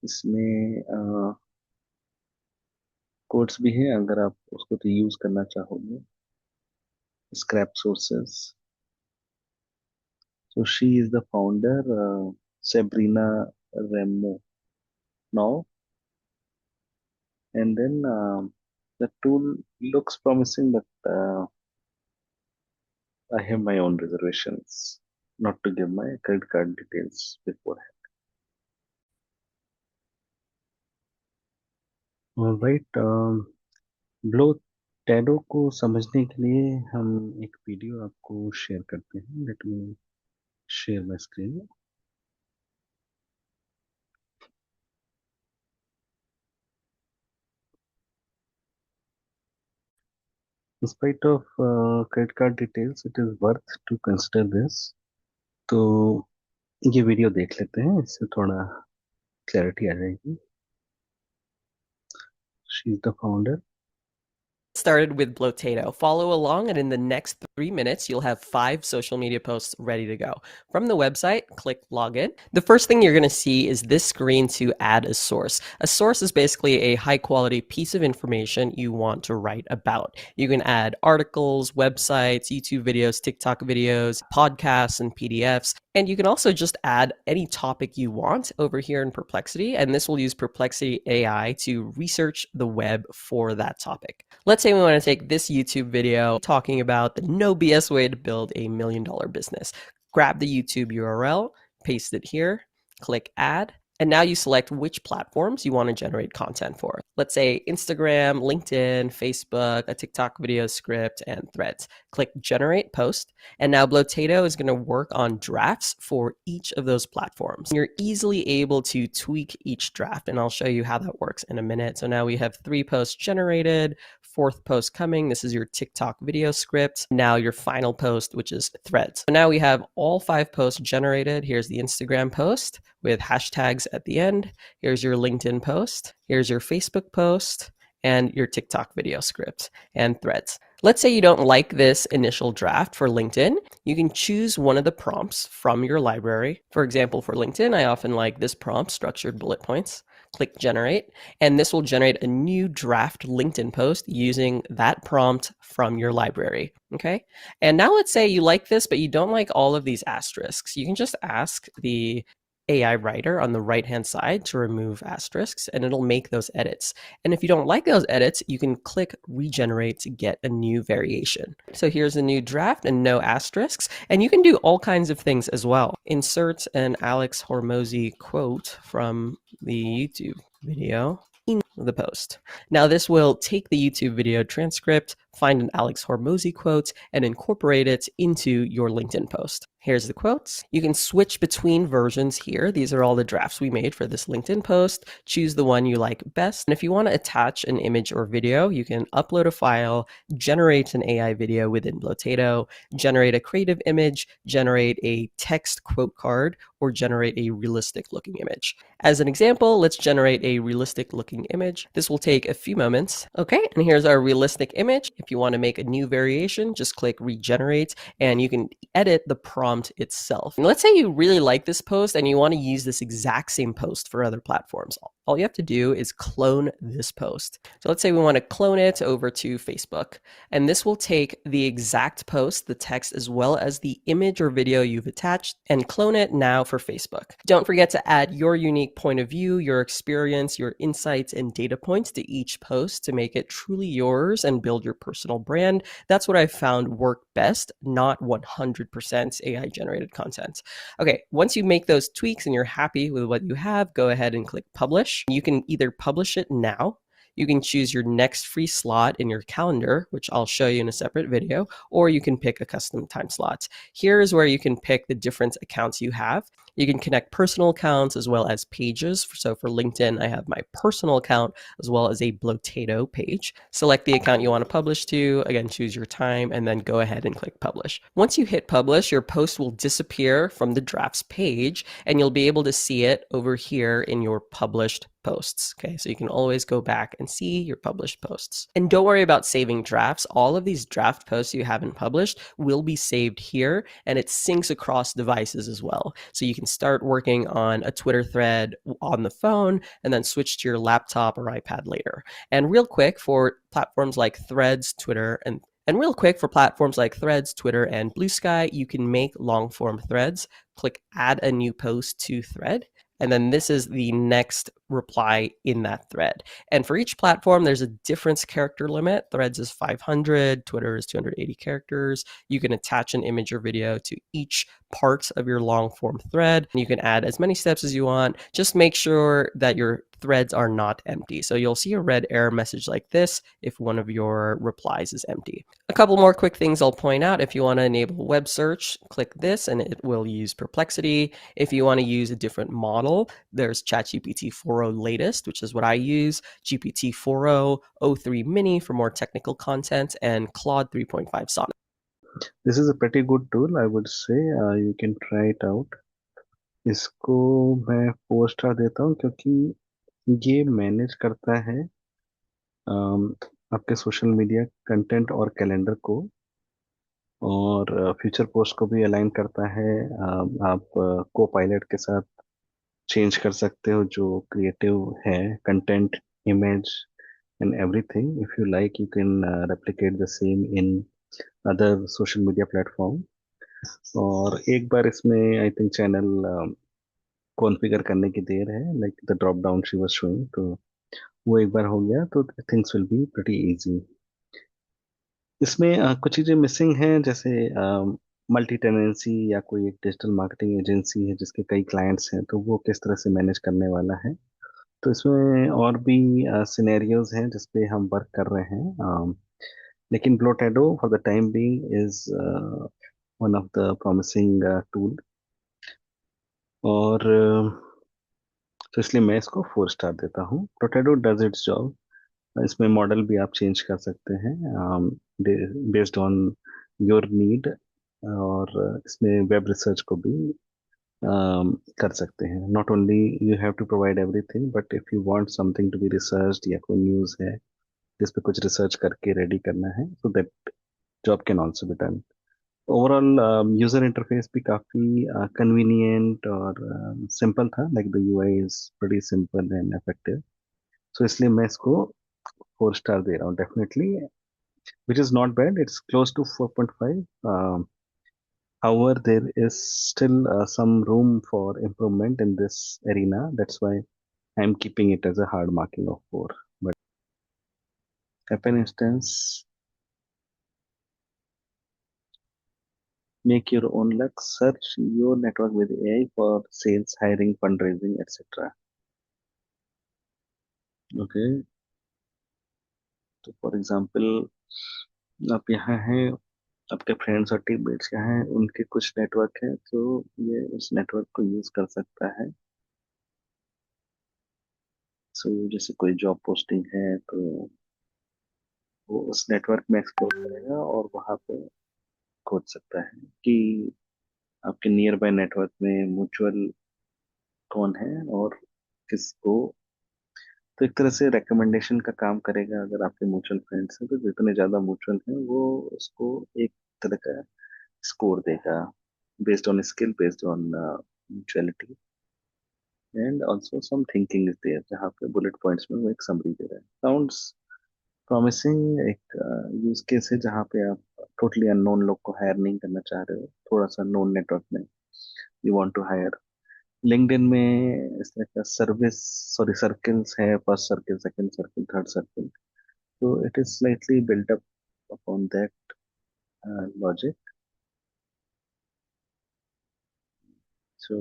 इसमें कोड्स भी हैं अगर आप उसको रीयूज करना चाहोगे. Scrap sources. So she is the founder Sabrina Remo now. And then the tool looks promising but I have my own reservations not to give my credit card details beforehand. All right. Blotato को समझने के लिए हम एक video आपको share करते हैं. Let me share my screen. In spite of credit card details, it is worth to consider this. तो ये वीडियो देख लेते हैं, इससे थोड़ा क्लैरिटी आ जाएगी. She is the founder. Started with Blotato. Follow along, and in the next 3 minutes, you'll have 5 social media posts ready to go. From the website, click Login. The first thing you're going to see is this screen to add a source. A source is basically a high quality piece of information you want to write about. You can add articles, websites, YouTube videos, TikTok videos, podcasts, and PDFs. And you can also just add any topic you want over here in Perplexity, and this will use Perplexity AI to research the web for that topic. Let's say we want to take this YouTube video talking about the no BS way to build a $1 million business. Grab the YouTube URL, paste it here, click add, and now you select which platforms you want to generate content for. Let's say Instagram, LinkedIn, Facebook, a TikTok video script, and Threads. Click generate post. And now Blotato is going to work on drafts for each of those platforms. You're easily able to tweak each draft, and I'll show you how that works in a minute. So now we have 3 posts generated, fourth post coming. This is your TikTok video script. Now your final post, which is threads. So now we have all 5 posts generated. Here's the Instagram post with hashtags at the end. Here's your LinkedIn post. Here's your Facebook post and your TikTok video script and threads. Let's say you don't like this initial draft for LinkedIn. You can choose one of the prompts from your library. For example, for LinkedIn, I often like this prompt, structured bullet points. Click generate, and this will generate a new draft LinkedIn post using that prompt from your library. Okay. And now let's say you like this, but you don't like all of these asterisks. You can just ask the AI writer on the right-hand side to remove asterisks, and it'll make those edits. And if you don't like those edits, you can click regenerate to get a new variation. So here's a new draft and no asterisks, and you can do all kinds of things as well. Insert an Alex Hormozi quote from the YouTube video in the post. Now this will take the YouTube video transcript, find an Alex Hormozi quote, and incorporate it into your LinkedIn post. Here's the quotes. You can switch between versions here. These are all the drafts we made for this LinkedIn post. Choose the one you like best. And if you want to attach an image or video, you can upload a file, generate an AI video within Blotato, generate a creative image, generate a text quote card, or generate a realistic looking image. As an example, let's generate a realistic looking image. This will take a few moments. Okay, and here's our realistic image. If you want to make a new variation, just click regenerate and you can edit the prompt itself. And let's say you really like this post and you want to use this exact same post for other platforms. All you have to do is clone this post. So let's say we want to clone it over to Facebook, and this will take the exact post, the text, as well as the image or video you've attached, and clone it now for Facebook. Don't forget to add your unique point of view, your experience, your insights, and data points to each post to make it truly yours and build your personal brand. That's what I found worked best, not 100% AI generated content. Okay, once you make those tweaks and you're happy with what you have, go ahead and click publish. You can either publish it now, you can choose your next free slot in your calendar, which I'll show you in a separate video, or you can pick a custom time slot. Here is where you can pick the different accounts you have. You can connect personal accounts as well as pages. So for LinkedIn, I have my personal account as well as a Blotato page. Select the account you want to publish to. Again, choose your time and then go ahead and click publish. Once you hit publish, your post will disappear from the drafts page and you'll be able to see it over here in your published posts. Okay, so you can always go back and see your published posts. And don't worry about saving drafts. All of these draft posts you haven't published will be saved here, and it syncs across devices as well. So you can start working on a Twitter thread on the phone and then switch to your laptop or iPad later. And real quick for platforms like Threads, Twitter, and real quick for platforms like Threads, Twitter, and Blue Sky, you can make long form threads. Click add a new post to thread. And then this is the next reply in that thread. And for each platform, there's a difference character limit. Threads is 500, Twitter is 280 characters. You can attach an image or video to each part of your long form thread. And you can add as many steps as you want. Just make sure that your threads are not empty. So you'll see a red error message like this if one of your replies is empty. A couple more quick things I'll point out. If you want to enable web search, click this and it will use Perplexity. If you want to use a different model, there's ChatGPT 4o latest, which is what I use, GPT 4o, O3 mini for more technical content, and Claude 3.5 Sonnet. This is a pretty good tool, I would say. You can try it out. इसको मैं 4 star देता हूँ क्योंकि ये manage करता है आपके social media content और कैलेंडर को, और फ्यूचर पोस्ट को भी अलाइन करता है। आप को पायलट के साथ चेंज कर सकते हो जो क्रिएटिव है, content, image and everything. If you like you can replicate the same in other social media platform. और एक बार इसमें आई थिंक चैनल कॉन्फ़िगर करने की देर है, like the drop down she was showing, तो वो एक बार हो गया तो things will be pretty easy. इसमें कुछ चीज़ें मिसिंग हैं, जैसे मल्टी टेनेंसी या कोई एक डिजिटल मार्केटिंग एजेंसी है जिसके कई क्लाइंट्स हैं, तो वो किस तरह से मैनेज करने वाला है। तो इसमें और भी सिनेरियोज हैं जिस पे हम वर्क कर रहे हैं, लेकिन Blotato for the time being is one of the promising tool. और तो इसलिए मैं इसको 4 स्टार देता हूँ। ब्लोटेडो डज इट्स जॉब, इसमें मॉडल भी आप चेंज कर सकते हैं बेस्ड ऑन योर नीड। और इसमें वेब रिसर्च को भी कर सकते हैं। Not only you have to provide everything, but if you want something to be researched या कोई न्यूज़ है जिस पे कुछ रिसर्च करके रेडी करना है, so that job can also be done. Overall user interface भी काफ़ी कन्वीनियंट और सिंपल था। Like the UI is pretty simple and effective. So इसलिए मैं इसको 4 स्टार दे रहा हूँ definitely, which is not bad. It's close to 4.5. However, there is still some room for improvement in this arena. That's why I'm keeping it as a hard marking of 4. But happen instance, make your own luck. Search your network with AI for sales, hiring, fundraising, etc. Okay. तो for example आप यहाँ हैं, आपके friends और teammates यहाँ हैं, उनके कुछ नेटवर्क है, तो ये उस नेटवर्क को यूज कर सकता है। सो जैसे कोई जॉब पोस्टिंग है तो वो उस नेटवर्क में एक्सप्लोर करेगा और वहां पे खोज सकता है कि आपके नियर बाय नेटवर्क में म्यूचुअल कौन है और किसको। तो एक तरह से रिकमेंडेशन का काम करेगा। अगर आपके म्यूचुअल फ्रेंड्स हैं तो जितने ज्यादा म्यूचुअल हैं वो उसको एक तरह का स्कोर देगा, based on skill, based on mutuality, and also some thinking is there, जहाँ पे बुलेट पॉइंट्स में वो एक समरी दे रहा है। Sounds promising. एक यूज केस है जहाँ पे आप टोटली अननोन लोग को हायर नहीं करना चाह रहे हो, थोड़ा सा नोन नेटवर्क में you want to hire. LinkedIn में इस तरह का सर्विस, सॉरी, सर्कल्स है, first circle, second circle, third circle. तो it is slightly built up upon that logic. So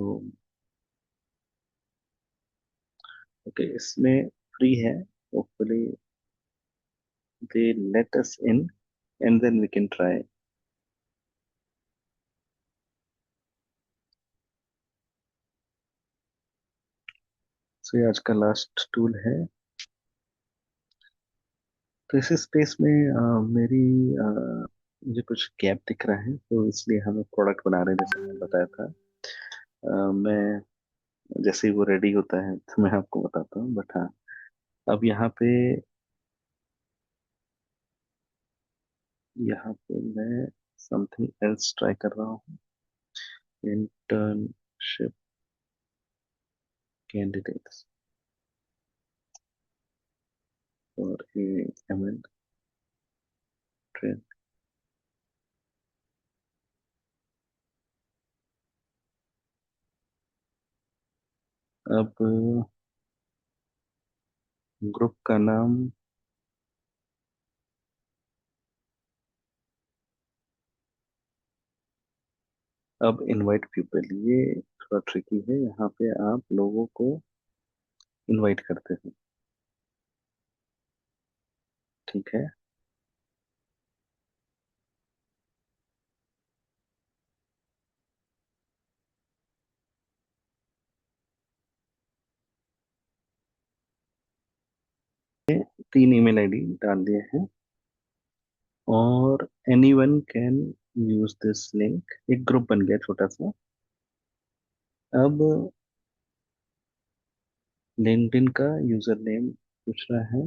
okay, इसमें फ्री है। Hopefully they let us in and then we can try. So ये आज का last tool है। तो इस स्पेस में मेरी मुझे कुछ गैप दिख रहा है, तो इसलिए हम प्रोडक्ट बना रहे हैं, जैसे मैंने बताया था। मैं जैसे ही वो रेडी होता है तो मैं आपको बताता हूँ, बट हाँ, अब यहाँ पे मैं समथिंग एल्स ट्राई कर रहा हूँ। इंटर्नशिप कैंडिडेट्स और एमएल ट्रेन। अब ग्रुप का नाम, अब इनवाइट पीपल, ये थोड़ा ट्रिकी है। यहाँ पे आप लोगों को इनवाइट करते हैं, ठीक है। 3 ईमेल आईडी डाल दिए हैं और any one can use this link. एक ग्रुप बन गया छोटा सा। अब लिंक्डइन का यूजर नेम पूछ रहा है।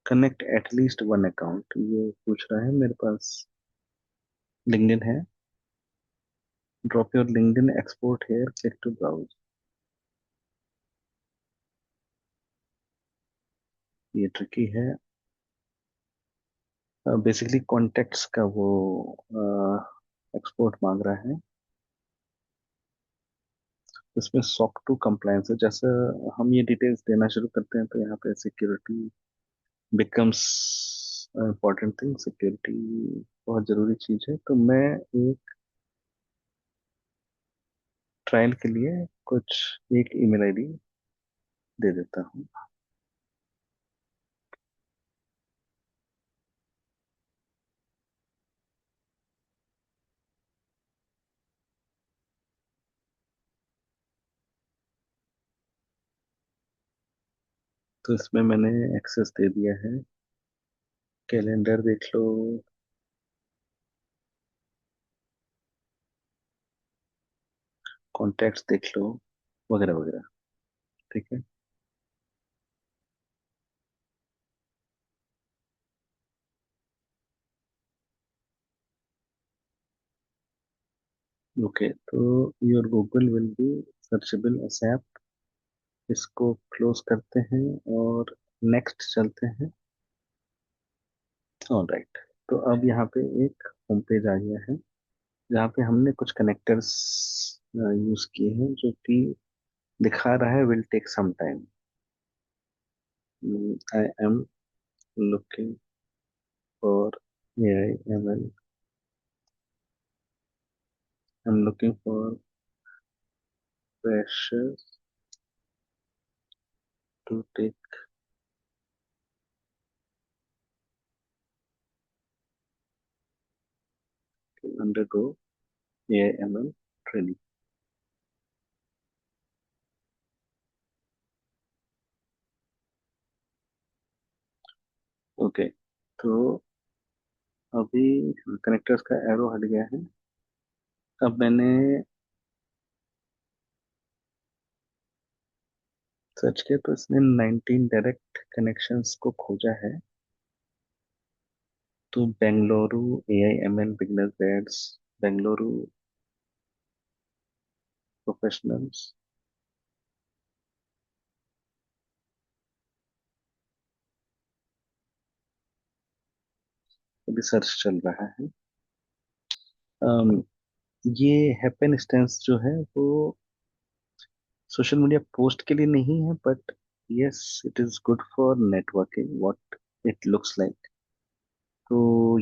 कनेक्ट एटलीस्ट वन अकाउंट, ये पूछ रहा है। मेरे पास लिंक्डइन है। Drop your LinkedIn, export here, click to browse. ये ट्रिकी है। बेसिकली कॉन्टेक्ट्स का वो एक्सपोर्ट मांग रहा है। इसमें सॉक टू कंप्लायंस है। जैसे हम ये डिटेल्स देना शुरू करते हैं तो यहाँ पे security becomes important thing. Security बहुत जरूरी चीज है। तो मैं एक ट्रायल के लिए कुछ एक ईमेल आईडी दे देता हूँ। तो इसमें मैंने एक्सेस दे दिया है। कैलेंडर देख लो, कॉन्टैक्ट्स देख लो, वगैरह वगैरह। ठीक है। ओके, तो your Google will be searchable S app. इसको क्लोज करते हैं और नेक्स्ट चलते हैं। ऑलराइट, तो अब यहाँ पे एक होम पेज आ गया है जहाँ पे हमने कुछ कनेक्टर्स यूज किए हैं, जो कि दिखा रहा है will take some time. I am looking for AI ML, I am looking for pressure to take undergo AI ML training. Okay, तो अभी कनेक्टर्स का एरो हट गया है। अब मैंने सर्च किया तो इसने 19 डायरेक्ट कनेक्शंस को खोजा है। तो Bengaluru AI ML beginner batch, Bengaluru professionals, अभी सर्च चल रहा है। अम, ये हैपन इंस्टेंस जो है वो सोशल मीडिया पोस्ट के लिए नहीं है, but yes, it is good for networking what it looks like. तो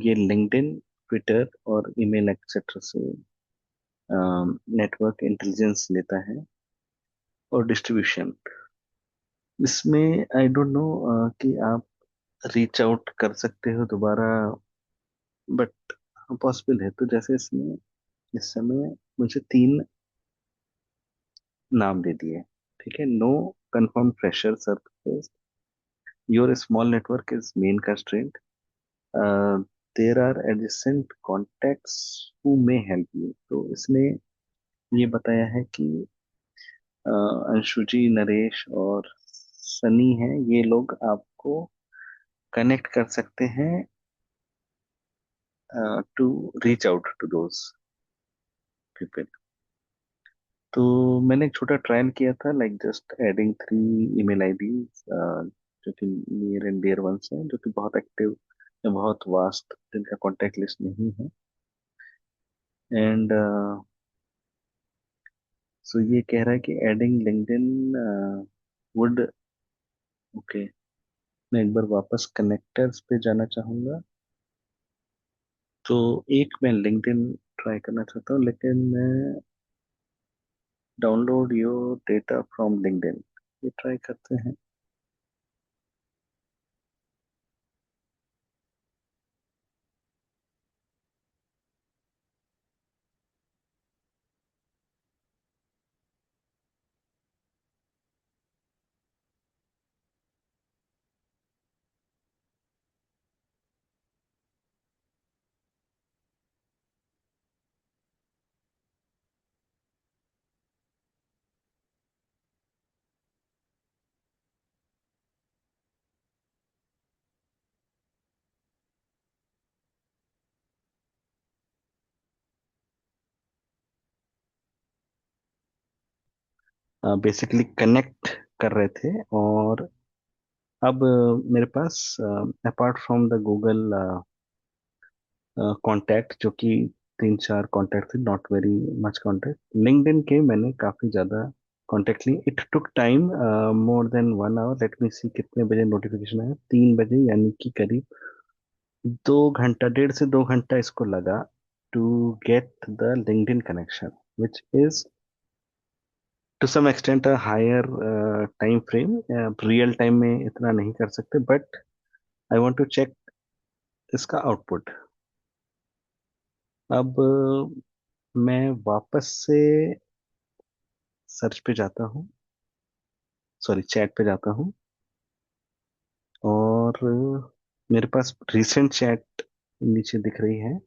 ये लिंक्डइन, ट्विटर और ईमेल एक्सेट्रा से नेटवर्क इंटेलिजेंस लेता है। और डिस्ट्रीब्यूशन, इसमें आई डोंट नो कि आप रीच आउट कर सकते हो दोबारा, बट पॉसिबल है। तो जैसे इसमें इस समय मुझे 3 नाम दे दिए। ठीक है। No confirm fresher service, your small network is main constraint, there are adjacent contacts who may help you. तो इसने ये बताया है कि अंशुजी, नरेश और सनी हैं, ये लोग आपको कनेक्ट कर सकते हैं to reach out to those people. तो मैंने एक छोटा ट्रायल किया था, like just adding 3 email ID जो कि नियर एंड डियर वंस हैं, जो कि बहुत एक्टिव, बहुत वास्ट, जिनका कॉन्टैक्ट लिस्ट नहीं है। एंड सो ये कह रहा है कि एडिंग लिंक्डइन वुड, ओके, मैं एक बार वापस कनेक्टर्स पे जाना चाहूंगा। तो एक मैं लिंक्डइन ट्राई करना चाहता हूँ, लेकिन मैं download your data from LinkedIn, ये ट्राई करते हैं। बेसिकली कनेक्ट कर रहे थे। और अब मेरे पास apart from the Google contact, जो कि 3-4 कांटेक्ट थे, not very much contact, LinkedIn के मैंने काफी ज्यादा कांटेक्ट लिए। It took time more than 1 hour. Let me see कितने बजे नोटिफिकेशन आया, 3 बजे, यानी कि करीब 2 घंटा, 1.5 से 2 घंटा इसको लगा to get the LinkedIn connection, which is to some extent a higher time frame. Real time में इतना नहीं कर सकते, but I want to check इसका आउटपुट। अब मैं वापस से सर्च पे जाता हूँ, सॉरी, चैट पे जाता हूँ। और मेरे पास रिसेंट चैट नीचे दिख रही है।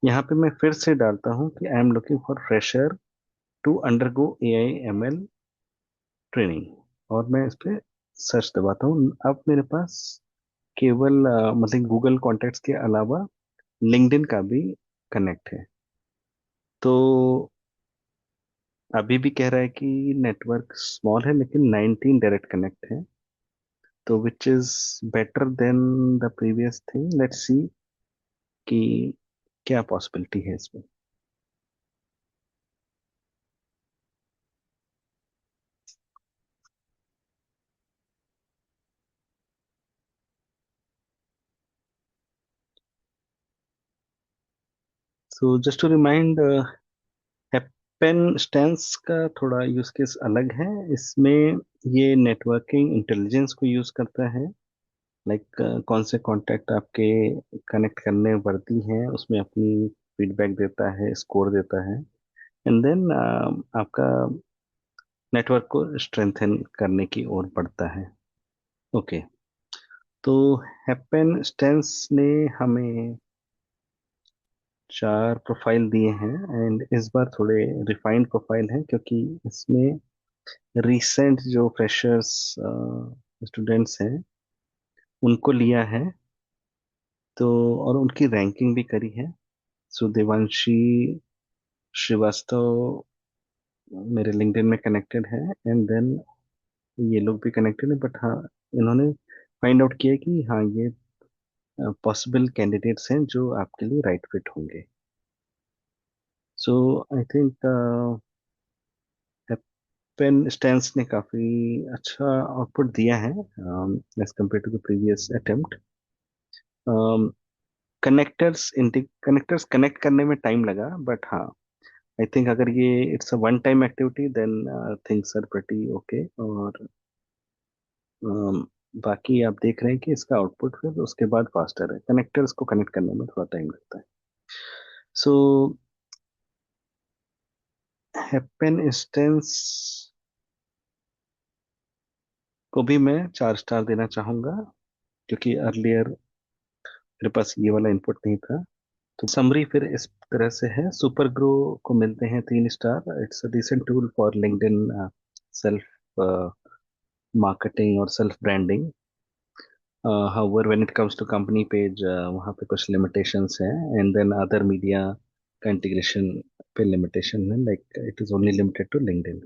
यहाँ पे मैं फिर से डालता हूँ कि I am looking for fresher to undergo AI ML training, और मैं इस पे सर्च दबाता हूँ। अब मेरे पास केवल मतलब गूगल कॉन्टैक्ट्स के अलावा लिंक्डइन का भी कनेक्ट है। तो अभी भी कह रहा है कि नेटवर्क स्मॉल है, लेकिन 19 डायरेक्ट कनेक्ट है, तो which is better than the previous thing. Let's see कि क्या पॉसिबिलिटी है इसमें। सो जस्ट टू रिमाइंड, हेप्पन स्टेंस का थोड़ा यूज केस अलग है। इसमें ये नेटवर्किंग इंटेलिजेंस को यूज करता है। लाइक कौन से कॉन्टैक्ट आपके कनेक्ट करने वर्दी हैं, उसमें अपनी फीडबैक देता है, स्कोर देता है, एंड देन आपका नेटवर्क को स्ट्रेंथन करने की ओर बढ़ता है। ओके, तो हैपेन स्टेंस ने हमें 4 प्रोफाइल दिए हैं, एंड इस बार थोड़े रिफाइंड प्रोफाइल हैं, क्योंकि इसमें रिसेंट जो फ्रेशर्स स्टूडेंट्स हैं उनको लिया है। तो और उनकी रैंकिंग भी करी है। सो देवांशी श्रीवास्तव मेरे लिंक्डइन में कनेक्टेड है, एंड देन ये लोग भी कनेक्टेड है, बट हाँ, इन्होंने फाइंड आउट किया कि हाँ, ये पॉसिबल कैंडिडेट्स हैं जो आपके लिए राइट फिट होंगे। सो आई थिंक पेन स्टेंस ने काफी अच्छा आउटपुट दिया है as compare to the previous attempt. Connectors connect करने में टाइम लगा, बट हाँ, आई थिंक अगर ये it's a one time activity, then things are pretty okay. और बाकी आप देख रहे हैं कि इसका आउटपुट फिर उसके बाद फास्टर है। कनेक्टर्स को कनेक्ट करने में थोड़ा टाइम लगता है। सो हैपन इंस्टेंस को भी मैं 4 स्टार देना चाहूंगा, क्योंकि अर्लियर मेरे पास ये वाला इनपुट नहीं था। तो समरी फिर इस तरह से है। सुपर ग्रो को मिलते हैं 3 star. It's a decent tool for LinkedIn self marketing और self branding. However when it comes to company page, वहाँ पे कुछ लिमिटेशंस हैं, एंड देन अदर मीडिया का इंटीग्रेशन पे लिमिटेशन है, like it is only limited to LinkedIn.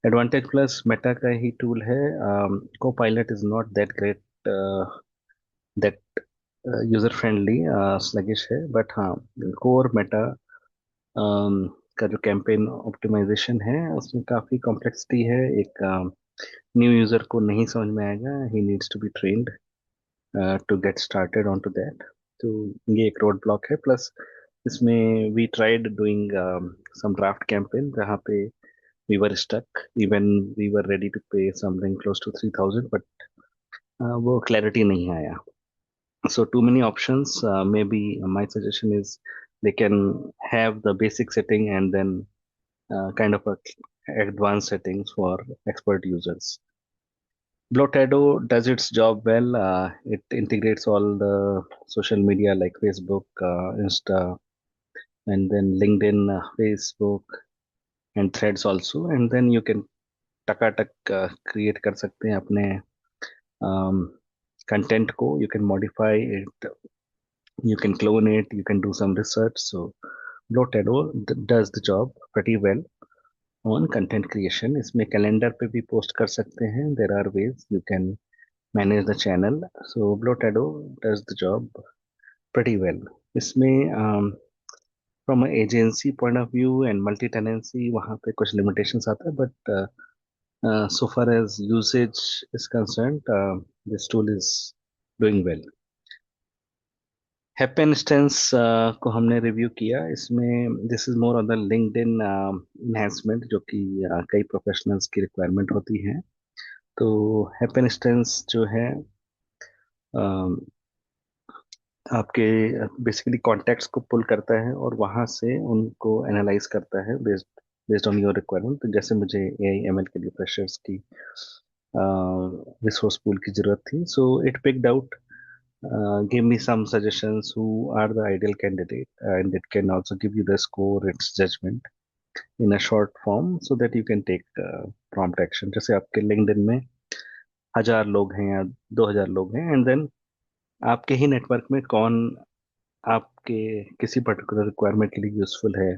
Advantage plus Meta का ही टूल है। Copilot is not that great, that user friendly, sluggish है, बट हाँ, कोर मेटा का जो कैंपेन ऑप्टिमाइजेशन है उसमें काफ़ी कॉम्प्लेक्सिटी है। एक न्यू यूजर को नहीं समझ में आएगा, he needs to be trained to get started on to that. तो ये एक रोड ब्लॉक है। प्लस इसमें we tried doing some draft campaign जहाँ पे we were stuck even we were ready to pay something close to 3,000, but वो clarity नहीं आया। So too many options. Maybe my suggestion is they can have the basic setting and then kind of a advanced settings for expert users. Blotado does its job well. It integrates all the social media like Facebook, Insta, and then LinkedIn, Facebook, and Threads also. And then you can Takatak create कर सकते हैं अपने content को. You can modify it, you can clone it, you can do some research. So Blotado does the job pretty well on content creation. इसमें calendar पे भी post कर सकते हैं. There are ways you can manage the channel. So Blotado does the job pretty well. इसमें from an agency point of view and multi tenancy वहाँ पे कुछ limitations आता है, but so far as usage is concerned, this tool is doing well. Happen instance को हमने review किया। इसमें this is more on the LinkedIn enhancement, जो कि कई प्रोफेशनल्स की रिक्वायरमेंट होती है। तो हैपन इंस्टेंस जो है आपके बेसिकली कॉन्टैक्ट्स को पुल करता है और वहां से उनको एनालाइज करता है based based on your requirement. तो जैसे मुझे AI ML के लिए फ्रेशर्स की रिसोर्स पूल की जरूरत थी. So it picked out, give me some suggestions who are the ideal candidate, and it can also give you the score, its judgment in a short form so that you can take prompt action. जैसे आपके LinkedIn में 1,000 लोग हैं या 2,000 लोग हैं, and then आपके ही network में कौन आपके किसी पर्टिकुलर रिक्वायरमेंट के लिए यूजफुल है,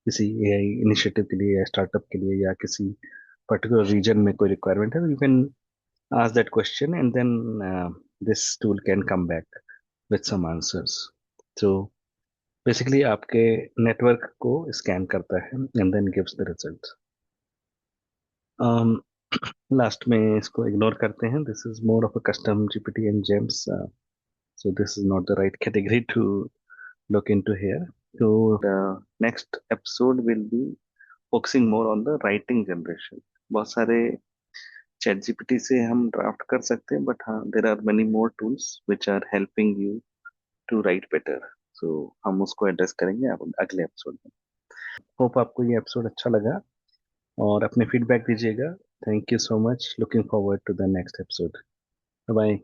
किसी एआई इनिशिएटिव के लिए या स्टार्टअप के लिए या किसी पर्टिकुलर रीजन में कोई रिक्वायरमेंट है, you can ask that question, and then this tool can come back with some answers. So basically आपके नेटवर्क को स्कैन करता है and then gives the results. Last में इसको इग्नोर करते हैं. This is more of a custom GPT and James, so this is not the right category to look into here. So the next episode will be focusing more on the writing generation. बहुत सारे chat GPT से हम draft कर सकते हैं, but हाँ, there are many more tools which are helping you to write better. So हम उसको एड्रेस करेंगे अगले एपिसोड में. होप आपको ये एपिसोड अच्छा लगा और अपने फीडबैक दीजिएगा. Thank you so much. Looking forward to the next episode. Bye.